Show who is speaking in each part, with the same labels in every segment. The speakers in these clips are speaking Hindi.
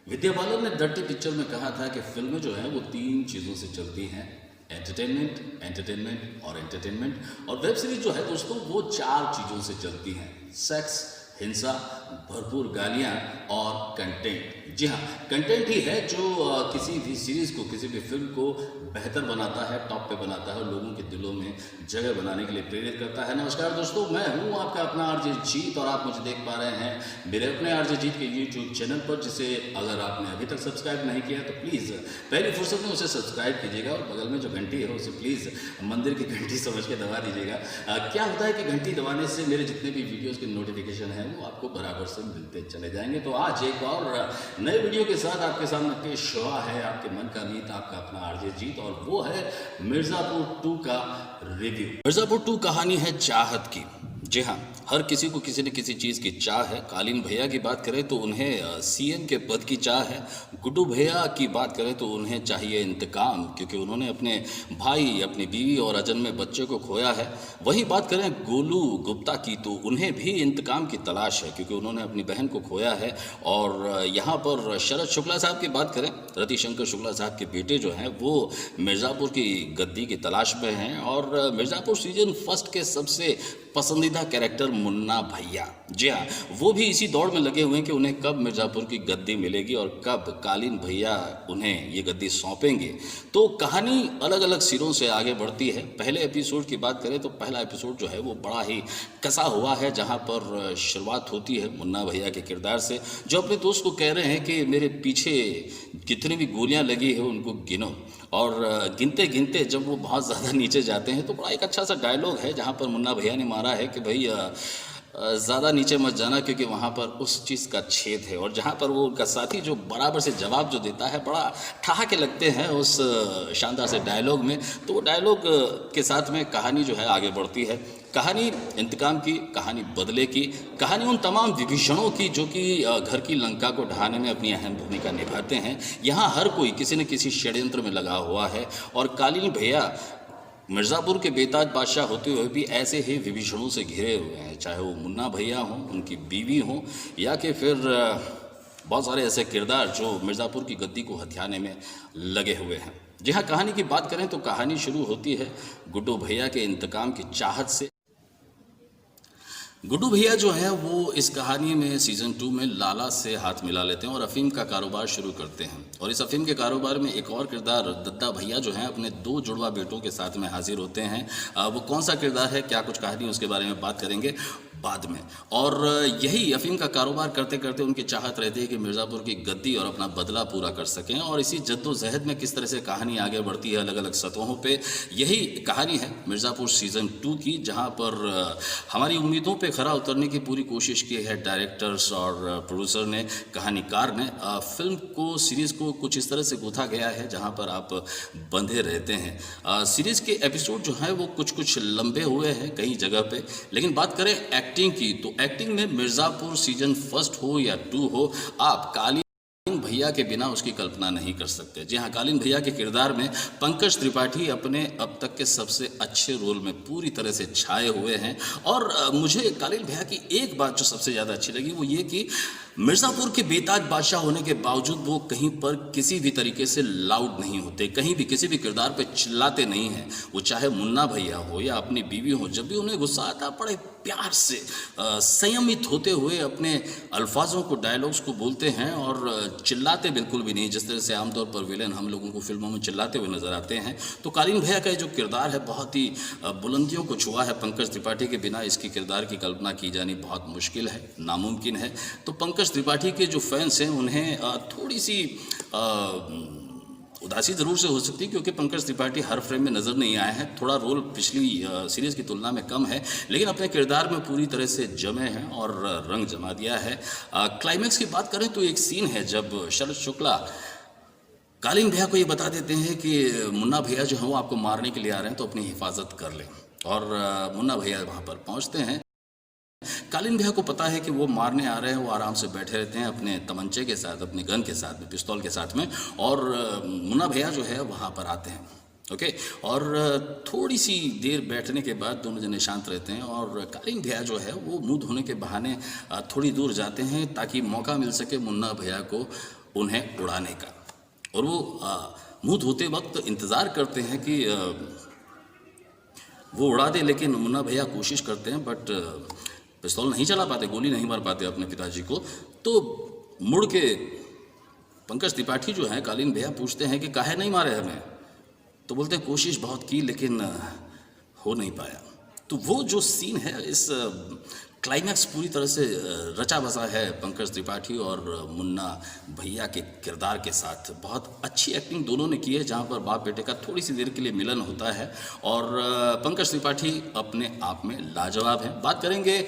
Speaker 1: विद्या बालन ने डर्टी पिक्चर में कहा था कि फिल्में जो हैं वो तीन चीज़ों से चलती हैं, एंटरटेनमेंट, एंटरटेनमेंट और एंटरटेनमेंट। और वेब सीरीज जो है दोस्तों वो चार चीज़ों से चलती हैं, सेक्स, हिंसा, भरपूर गालियाँ और कंटेंट। जी हाँ, कंटेंट ही है जो किसी भी सीरीज़ को, किसी भी फिल्म को बेहतर बनाता है, टॉप पे बनाता है और लोगों के दिलों में जगह बनाने के लिए प्रेरित करता है। नमस्कार दोस्तों, मैं हूँ आपका अपना आरजे जीत और आप मुझे देख पा रहे हैं मेरे अपने आरजे जीत के यूट्यूब चैनल पर, जिसे अगर आपने अभी तक सब्सक्राइब नहीं किया तो प्लीज़ पहली फुर्सत में उसे सब्सक्राइब कीजिएगा और बगल में जो घंटी है उसे प्लीज़ मंदिर की घंटी समझ के दबा दीजिएगा। क्या होता है कि घंटी दबाने से मेरे जितने भी वीडियोज़ के नोटिफिकेशन है वो आपको बराबर से मिलते चले जाएंगे। तो आज एक और नए वीडियो के साथ आपके सामने पेश हुआ है आपके मन का मीत, आपका अपना आरजे जीत, और वो है मिर्ज़ापुर 2 का रिव्यू। मिर्ज़ापुर 2 कहानी है चाहत की। जी हाँ, हर किसी को किसी न किसी चीज़ की चाह है। कालीन भैया की बात करें तो उन्हें सीएम के पद की चाह है। गुड्डू भैया की बात करें तो उन्हें चाहिए इंतकाम, क्योंकि उन्होंने अपने भाई, अपनी बीवी और अजन्मे बच्चे को खोया है। वही बात करें गोलू गुप्ता की तो उन्हें भी इंतकाम की तलाश है, क्योंकि उन्होंने अपनी बहन को खोया है। और यहाँ पर शरद शुक्ला साहब की बात करें, रतिशंकर शुक्ला साहब के बेटे जो हैं वो मिर्ज़ापुर की गद्दी की तलाश में हैं। और मिर्ज़ापुर सीजन फर्स्ट के सबसे पसंदीदा कैरेक्टर मुन्ना भैया, जी हाँ, वो भी इसी दौड़ में लगे हुए हैं कि उन्हें कब मिर्ज़ापुर की गद्दी मिलेगी और कब कालीन भैया उन्हें ये गद्दी सौंपेंगे। तो कहानी अलग अलग सिरों से आगे बढ़ती है। पहले एपिसोड की बात करें तो पहला एपिसोड जो है वो बड़ा ही कसा हुआ है, जहाँ पर शुरुआत होती है मुन्ना भैया के किरदार से, जो अपने दोस्त को कह रहे हैं कि मेरे पीछे जितनी भी गोलियाँ लगी है उनको गिनो। और गिनते गिनते जब वो बहुत ज़्यादा नीचे जाते हैं तो बड़ा एक अच्छा सा डायलॉग है जहाँ पर मुन्ना भैया ने मारा है कि भाई ज़्यादा नीचे मत जाना, क्योंकि वहाँ पर उस चीज़ का छेद है। और जहाँ पर वो उनका साथी जो बराबर से जवाब जो देता है, बड़ा ठहाके लगते हैं उस शानदार से डायलॉग में। तो वो डायलॉग के साथ में कहानी जो है आगे बढ़ती है। कहानी इंतकाम की, कहानी बदले की, कहानी उन तमाम विभीषणों की जो कि घर की लंका को ढहाने में अपनी अहम भूमिका निभाते हैं। यहाँ हर कोई किसी न किसी षड्यंत्र में लगा हुआ है और कालीन भैया मिर्ज़ापुर के बेताज बादशाह होते हुए भी ऐसे ही विभीषणों से घिरे हुए हैं, चाहे वो मुन्ना भैया हों, उनकी बीवी हों, या कि फिर बहुत सारे ऐसे किरदार जो मिर्ज़ापुर की गद्दी को हथियाने में लगे हुए हैं। जी हाँ, कहानी की बात करें तो कहानी शुरू होती है गुड्डू भैया के इंतकाम की चाहत से। गुड्डू भैया जो है वो इस कहानी में सीज़न 2 में लाला से हाथ मिला लेते हैं और अफ़ीम का कारोबार शुरू करते हैं। और इस अफ़ीम के कारोबार में एक और किरदार दद्दा भैया जो हैं अपने 2 जुड़वा बेटों के साथ में हाजिर होते हैं। वो कौन सा किरदार है, क्या कुछ कहानी, उसके बारे में बात करेंगे बाद में। और यही अफ़ीम का कारोबार करते करते उनकी चाहत रहती है कि मिर्ज़ापुर की गद्दी और अपना बदला पूरा कर सकें। और इसी जद्दोजहद में किस तरह से कहानी आगे बढ़ती है अलग अलग सतहों पे, यही कहानी है मिर्ज़ापुर सीज़न 2 की, जहां पर हमारी उम्मीदों पे खरा उतरने की पूरी कोशिश की है डायरेक्टर्स और प्रोड्यूसर ने, कहानीकार ने। फिल्म को, सीरीज़ को कुछ इस तरह से गूँथा गया है जहाँ पर आप बंधे रहते हैं। सीरीज़ के एपिसोड जो हैं वो कुछ कुछ लंबे हुए हैं कई जगह पे, लेकिन बात करें एक्टिंग की तो एक्टिंग में मिर्ज़ापुर सीजन फर्स्ट हो या 2 हो, आप कालीन भैया के बिना उसकी कल्पना नहीं कर सकते। जी हाँ, कालीन भैया के किरदार में पंकज त्रिपाठी अपने अब तक के सबसे अच्छे रोल में पूरी तरह से छाए हुए हैं। और मुझे कालीन भैया की एक बात जो सबसे ज़्यादा अच्छी लगी वो ये कि मिर्ज़ापुर के बेताज बादशाह होने के बावजूद वो कहीं पर किसी भी तरीके से लाउड नहीं होते, कहीं भी किसी भी किरदार पे चिल्लाते नहीं हैं। वो चाहे मुन्ना भैया हो या अपनी बीवी हो, जब भी उन्हें गुस्सा आता बड़े प्यार से संयमित होते हुए अपने अल्फाजों को, डायलॉग्स को बोलते हैं और चिल्लाते बिल्कुल भी नहीं, जिस तरह से आमतौर पर विलेन हम लोगों को फिल्मों में चिल्लाते हुए नजर आते हैं। तो कालीन भैया का जो किरदार है बहुत ही बुलंदियों को छुआ है। पंकज त्रिपाठी के बिना इसकी किरदार की कल्पना की जानी बहुत मुश्किल है, नामुमकिन है। तो पंकज त्रिपाठी के जो फैंस हैं उन्हें थोड़ी सी उदासी ज़रूर से हो सकती है, क्योंकि पंकज त्रिपाठी हर फ्रेम में नज़र नहीं आए हैं। थोड़ा रोल पिछली सीरीज़ की तुलना में कम है, लेकिन अपने किरदार में पूरी तरह से जमे हैं और रंग जमा दिया है। क्लाइमैक्स की बात करें तो एक सीन है जब शरद शुक्ला कालीन भैया को ये बता देते हैं कि मुन्ना भैया जो है वो आपको मारने के लिए आ रहे हैं, तो अपनी हिफाजत कर लें। और मुन्ना भैया वहाँ पर पहुँचते हैं। कालीन भैया को पता है कि वो मारने आ रहे हैं, वो आराम से बैठे रहते हैं अपने तमंचे के साथ, अपने गन के साथ में, पिस्तौल के साथ में। और मुन्ना भैया जो है वहाँ पर आते हैं। ओके, और थोड़ी सी देर बैठने के बाद दोनों जने शांत रहते हैं और कालीन भैया जो है वो मुंह धोने के बहाने थोड़ी दूर जाते हैं ताकि मौका मिल सके मुन्ना भैया को उन्हें उड़ाने का। और वो मुंह धोते वक्त इंतज़ार करते हैं कि वो उड़ा दे, लेकिन मुन्ना भैया कोशिश करते हैं बट पिस्तौल नहीं चला पाते, गोली नहीं मार पाते अपने पिताजी को। तो मुड़ के पंकज त्रिपाठी जो हैं, कालीन भैया, पूछते हैं कि काहे नहीं मारे हमें? तो बोलते हैं कोशिश बहुत की लेकिन हो नहीं पाया। तो वो जो सीन है, इस क्लाइमैक्स पूरी तरह से रचा बसा है पंकज त्रिपाठी और मुन्ना भैया के किरदार के साथ। बहुत अच्छी एक्टिंग दोनों ने की है, जहाँ पर बाप बेटे का थोड़ी सी देर के लिए मिलन होता है और पंकज त्रिपाठी अपने आप में लाजवाब है। बात करेंगे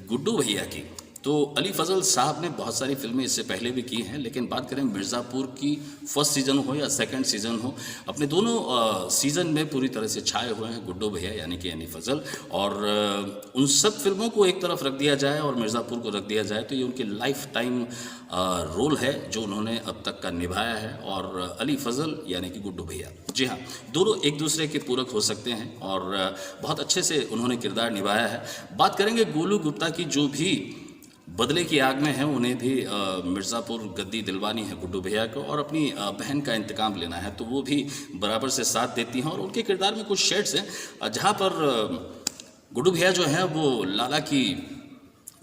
Speaker 1: गुड्डू भैया की, तो अली फजल साहब ने बहुत सारी फिल्में इससे पहले भी की हैं, लेकिन बात करें मिर्ज़ापुर की, फर्स्ट सीज़न हो या सेकंड सीज़न हो, अपने दोनों सीज़न में पूरी तरह से छाए हुए हैं गुड्डू भैया यानी कि अली फजल। और उन सब फिल्मों को एक तरफ रख दिया जाए और मिर्ज़ापुर को रख दिया जाए तो ये उनकी लाइफ टाइम रोल है जो उन्होंने अब तक का निभाया है। और अली फजल यानी कि गुड्डू भैया, जी हाँ, दोनों एक दूसरे के पूरक हो सकते हैं और बहुत अच्छे से उन्होंने किरदार निभाया है। बात करेंगे गोलू गुप्ता की, जो भी बदले की आग में है, उन्हें भी मिर्ज़ापुर गद्दी दिलवानी है गुड्डू भैया को और अपनी बहन का इंतकाम लेना है, तो वो भी बराबर से साथ देती हैं। और उनके किरदार में कुछ शेड्स हैं जहाँ पर गुड्डू भैया जो हैं वो लाला की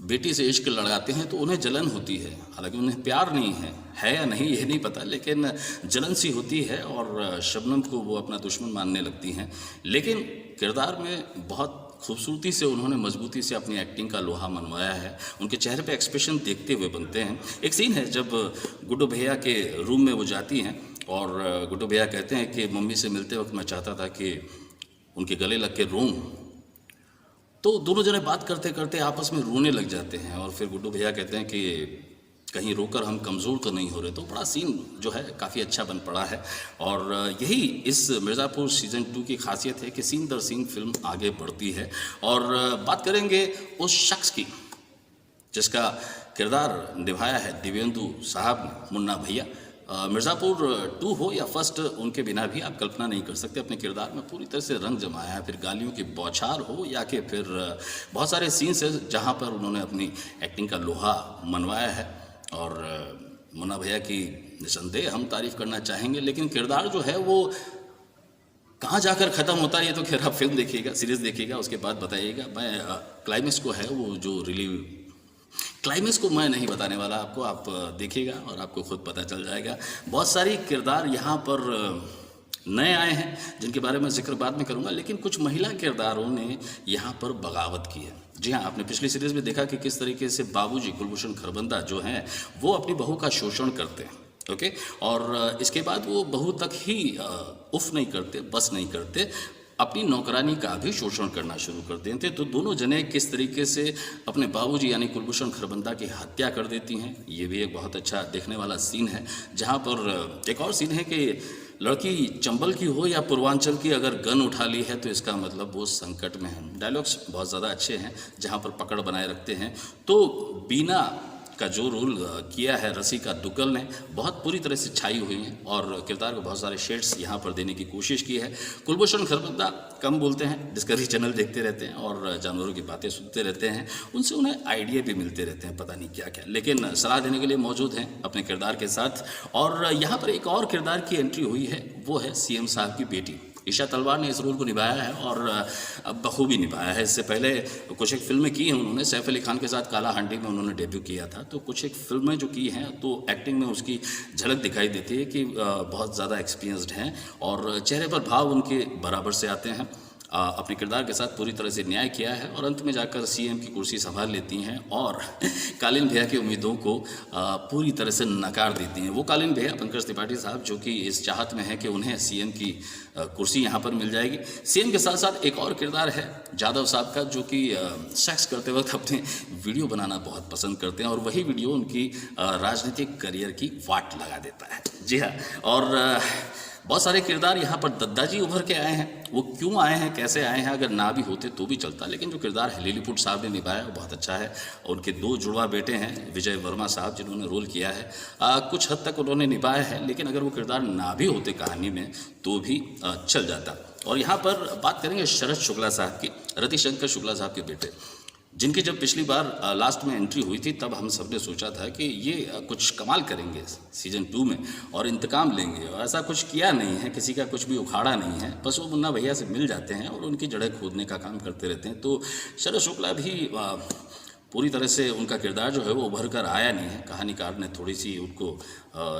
Speaker 1: बेटी से इश्क लड़ाते हैं तो उन्हें जलन होती है, हालांकि उन्हें प्यार नहीं है या नहीं ये नहीं पता, लेकिन जलन सी होती है और शबनम को वो अपना दुश्मन मानने लगती हैं। लेकिन किरदार में बहुत खूबसूरती से उन्होंने मजबूती से अपनी एक्टिंग का लोहा मनवाया है। उनके चेहरे पे एक्सप्रेशन देखते हुए बनते हैं। एक सीन है जब गुड्डू भैया के रूम में वो जाती हैं और गुड्डू भैया कहते हैं कि मम्मी से मिलते वक्त मैं चाहता था कि उनके गले लग के रोऊं, तो दोनों जने बात करते करते आपस में रोने लग जाते हैं और फिर गुड्डू भैया कहते हैं कि कहीं रोकर हम कमज़ोर तो नहीं हो रहे। तो बड़ा सीन जो है काफ़ी अच्छा बन पड़ा है और यही इस मिर्ज़ापुर सीज़न 2 की खासियत है कि सीन दर सीन फिल्म आगे बढ़ती है। और बात करेंगे उस शख्स की जिसका किरदार निभाया है दिव्येंदु साहब ने, मुन्ना भैया। मिर्ज़ापुर 2 हो या फर्स्ट, उनके बिना भी आप कल्पना नहीं कर सकते। अपने किरदार में पूरी तरह से रंग जमाया है, फिर गालियों की बौछार हो या कि फिर बहुत सारे सीन्स हैं जहाँ पर उन्होंने अपनी एक्टिंग का लोहा मनवाया है। और मुन्ना भैया की निसंदेह हम तारीफ़ करना चाहेंगे, लेकिन किरदार जो है वो कहाँ जाकर ख़त्म होता है ये तो खैर आप फिल्म देखिएगा, सीरीज़ देखिएगा, उसके बाद बताइएगा। मैं क्लाइमेक्स को है वो जो क्लाइमेक्स को मैं नहीं बताने वाला आपको, आप देखिएगा और आपको खुद पता चल जाएगा। बहुत सारी किरदार यहाँ पर नए आए हैं जिनके बारे में जिक्र बाद में करूँगा, लेकिन कुछ महिला किरदारों ने यहाँ पर बगावत की है। जी हाँ, आपने पिछली सीरीज़ में देखा कि किस तरीके से बाबूजी कुलभूषण खरबंदा जो हैं वो अपनी बहू का शोषण करते हैं, ओके, और इसके बाद वो बहू तक ही उफ नहीं करते, बस नहीं करते, अपनी नौकरानी का भी शोषण करना शुरू कर देते। तो दोनों जने किस तरीके से अपने बाबूजी यानी कुलभूषण खरबंदा की हत्या कर देती हैं, ये भी एक बहुत अच्छा देखने वाला सीन है। जहाँ पर एक और सीन है कि लड़की चंबल की हो या पूर्वांचल की, अगर गन उठा ली है तो इसका मतलब वो संकट में है। डायलॉग्स बहुत ज़्यादा अच्छे हैं जहाँ पर पकड़ बनाए रखते हैं। तो बीना का जो रोल किया है रसिका दुग्गल ने, बहुत पूरी तरह से छाई हुई हैं और किरदार को बहुत सारे शेड्स यहाँ पर देने की कोशिश की है। कुलभूषण खरबंदा कम बोलते हैं, डिस्कवरी चैनल देखते रहते हैं और जानवरों की बातें सुनते रहते हैं, उनसे उन्हें आइडिया भी मिलते रहते हैं, पता नहीं क्या क्या, लेकिन सलाह देने के लिए मौजूद हैं अपने किरदार के साथ। और यहाँ पर एक और किरदार की एंट्री हुई है, वो है सीएम साहब की बेटी ईशा तलवार ने इस रोल को निभाया है और बखूबी निभाया है। इससे पहले कुछ एक फिल्में की हैं उन्होंने, सैफ अली खान के साथ काला हांडी में उन्होंने डेब्यू किया था। तो कुछ एक फिल्में जो की हैं तो एक्टिंग में उसकी झलक दिखाई देती है कि बहुत ज़्यादा एक्सपीरियंस्ड हैं और चेहरे पर भाव उनके बराबर से आते हैं। अपने किरदार के साथ पूरी तरह से न्याय किया है और अंत में जाकर सीएम की कुर्सी संभाल लेती हैं और कालीन भैया की उम्मीदों को पूरी तरह से नकार देती हैं। वो कालीन भैया पंकज त्रिपाठी साहब जो कि इस चाहत में है कि उन्हें सीएम की कुर्सी यहाँ पर मिल जाएगी। सीएम के साथ साथ एक और किरदार है जादव साहब का, जो कि सेक्स करते वक्त अपने वीडियो बनाना बहुत पसंद करते हैं और वही वीडियो उनकी राजनीतिक करियर की वाट लगा देता है। जी हाँ, और बहुत सारे किरदार यहाँ पर दद्दाजी उभर के आए हैं। वो क्यों आए हैं, कैसे आए हैं, अगर ना भी होते तो भी चलता, लेकिन जो किरदार है लिलीपुट साहब ने निभाया वो बहुत अच्छा है। उनके 2 जुड़वा बेटे हैं विजय वर्मा साहब जिन्होंने रोल किया है, कुछ हद तक उन्होंने निभाया है, लेकिन अगर वो किरदार ना भी होते कहानी में तो भी चल जाता। और यहाँ पर बात करेंगे शरद शुक्ला साहब की, रतिशंकर शुक्ला साहब के बेटे। जिनकी जब पिछली बार लास्ट में एंट्री हुई थी तब हम सबने सोचा था कि ये कुछ कमाल करेंगे सीज़न 2 में और इंतकाम लेंगे, और ऐसा कुछ किया नहीं है, किसी का कुछ भी उखाड़ा नहीं है। बस वो मुन्ना भैया से मिल जाते हैं और उनकी जड़ें खोदने का काम करते रहते हैं। तो शरद शुक्ला भी पूरी तरह से उनका किरदार जो है वो उभर कर आया नहीं है। कहानीकार ने थोड़ी सी उनको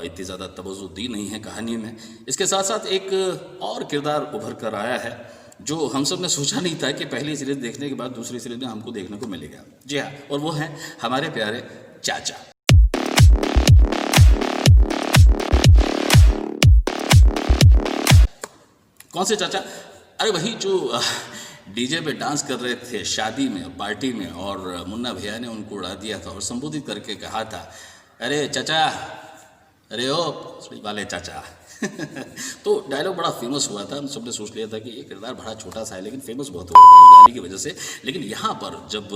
Speaker 1: इतनी ज़्यादा तवज्जो दी नहीं है कहानी में। इसके साथ साथ एक और किरदार उभर कर आया है जो हम सब ने सोचा नहीं था कि पहली सीरीज देखने के बाद दूसरी सीरीज में हमको देखने को मिलेगा। जी हाँ, और वो हैं हमारे प्यारे चाचा। कौन से चाचा? अरे वही जो डीजे पे डांस कर रहे थे शादी में, पार्टी में, और मुन्ना भैया ने उनको उड़ा दिया था और संबोधित करके कहा था, अरे चाचा, अरे ओ वाले चाचा। तो डायलॉग बड़ा फेमस हुआ था। हम सबने सोच लिया था कि ये किरदार बड़ा छोटा सा है लेकिन फेमस बहुत हुआ था उस गाली की वजह से। लेकिन यहाँ पर जब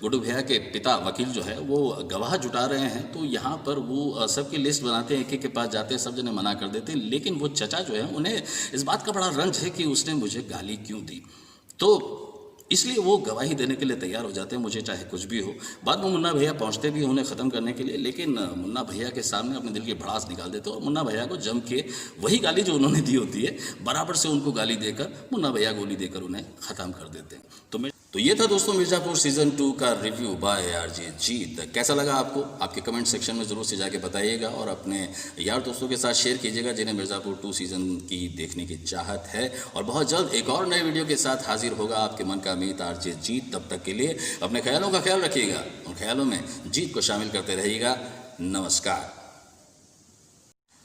Speaker 1: गुड्डू भैया के पिता वकील जो है वो गवाह जुटा रहे हैं तो यहाँ पर वो सबकी लिस्ट बनाते हैं, एक के पास जाते हैं, सब जने मना कर देते हैं। लेकिन वो चचा जो है उन्हें इस बात का बड़ा रंज है कि उसने मुझे गाली क्यों दी, तो इसलिए वो गवाही देने के लिए तैयार हो जाते हैं, मुझे चाहे कुछ भी हो। बाद में मुन्ना भैया पहुंचते भी हैं उन्हें ख़त्म करने के लिए, लेकिन मुन्ना भैया के सामने अपने दिल की भड़ास निकाल देते हैं और मुन्ना भैया को जम के वही गाली जो उन्होंने दी होती है बराबर से उनको गाली देकर मुन्ना भैया गोली देकर उन्हें ख़त्म कर देते हैं। तो ये था दोस्तों मिर्ज़ापुर सीज़न 2 का रिव्यू बाय आरजे जीत। कैसा लगा आपको? आपके कमेंट सेक्शन में ज़रूर से जाके बताइएगा और अपने यार दोस्तों के साथ शेयर कीजिएगा जिन्हें मिर्ज़ापुर 2 सीज़न की देखने की चाहत है। और बहुत जल्द एक और नए वीडियो के साथ हाजिर होगा आपके मन का अमित आरजे जीत। तब तक के लिए अपने ख्यालों का ख्याल रखिएगा, उन ख्यालों में जीत को शामिल करते रहिएगा। नमस्कार।